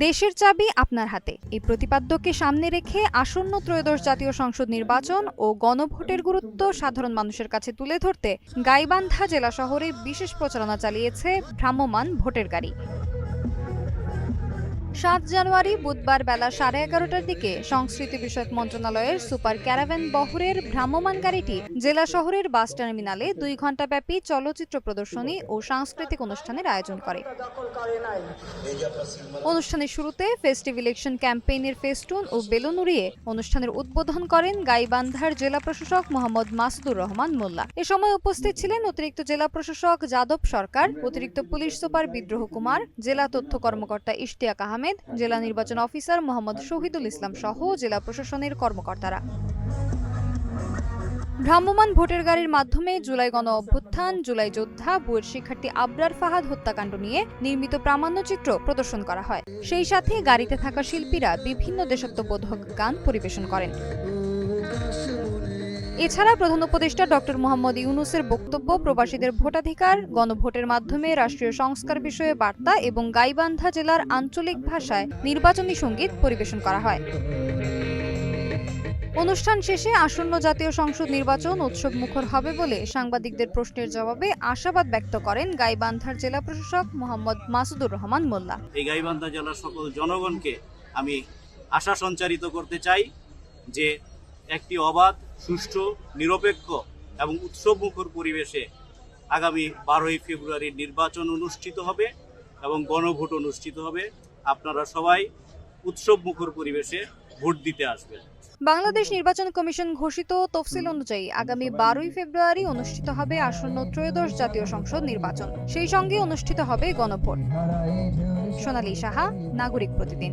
দেশের চাবি আপনার হাতে, এই প্রতিপাদ্যকে সামনে রেখে আসন্ন ত্রয়োদশ জাতীয় সংসদ নির্বাচন ও গণভোটের গুরুত্ব সাধারণ মানুষের কাছে তুলে ধরতে গাইবান্ধা জেলা শহরে বিশেষ প্রচারণা চালিয়েছে ভ্রাম্যমাণ ভোটের গাড়ি। ৭ জানুয়ারি বুধবার বেলা 11:30টার দিকে সংস্কৃতি বিষয়ক মন্ত্রণালয়ের সুপার ক্যারাভ্যান বহরের ভ্রাম্যমাণ গাড়িটি জেলা শহরের বাস টার্মিনালে 2 ঘণ্টাব্যাপী চলচ্চিত্র প্রদর্শনী ও সাংস্কৃতিক অনুষ্ঠানের আয়োজন করে। অনুষ্ঠানের শুরুতে ফেস্টিভ ইলেকশন ক্যাম্পেইনের ফেস্টুন ও বেলুন উড়িয়ে অনুষ্ঠানের উদ্বোধন করেন গাইবান্ধার জেলা প্রশাসক মোহাম্মদ মাসুদুর রহমান মোল্লা। এ সময় উপস্থিত ছিলেন অতিরিক্ত জেলা প্রশাসক যাদব সরকার, অতিরিক্ত পুলিশ সুপার বিদ্রোহ কুমার, জেলা তথ্য কর্মকর্তা ইশতিয়াক আহমেদ, জেলা নির্বাচন অফিসার মোহাম্মদ শহীদুল ইসলাম সহ জেলা প্রশাসনের কর্মকর্তারা। ভ্রাম্যমাণ ভোটের গাড়ির মাধ্যমে জুলাই গণ অভ্যুত্থান, জুলাই যোদ্ধা, বুয়েট শিক্ষার্থী আবরার ফাহাদ হত্যাকাণ্ড নিয়ে নির্মিত প্রামাণ্যচিত্র প্রদর্শন করা হয়। সেই সাথে গাড়িতে থাকা শিল্পীরা বিভিন্ন দেশাত্মবোধক গান পরিবেশন করেন। এছাড়া প্রধান উপদেষ্টা ডক্টর মোহাম্মদ ইউনূসের বক্তব্য, প্রবাসীদের ভোটাধিকার, গণভোটের মাধ্যমে রাষ্ট্রীয় সংস্কার বিষয়ে বার্তা এবং গাইবান্ধা জেলার আঞ্চলিক ভাষায় নির্বাচনী সঙ্গীত পরিবেশন করা হয়। অনুষ্ঠান শেষে আসন্ন জাতীয় সংসদ নির্বাচন উৎসব মুখর হবে বলে সাংবাদিকদের প্রশ্নের জবাবে আশাবাদ ব্যক্ত করেন গাইবান্ধার জেলা প্রশাসক মোহাম্মদ মাসুদুর রহমান মোল্লা। এই গাইবান্ধা জেলার সকল জনগণকে আমি আশা সঞ্চারিত করতে চাই যে একটি অবাধ, সুষ্ঠু, নিরপেক্ষ এবং উৎসবমুখর পরিবেশে আগামী 12ই ফেব্রুয়ারি নির্বাচন অনুষ্ঠিত হবে এবং গণভোট অনুষ্ঠিত হবে। আপনারা সবাই উৎসবমুখর পরিবেশে ভোট দিতে আসবেন। বাংলাদেশ নির্বাচন কমিশন ঘোষিত তফসিল অনুযায়ী আগামী 12ই ফেব্রুয়ারি অনুষ্ঠিত হবে আসন্ন ত্রয়োদশ জাতীয় সংসদ নির্বাচন। সেই সঙ্গে অনুষ্ঠিত হবে গণভোট। সোনালী সাহা, নাগরিক প্রতিদিন।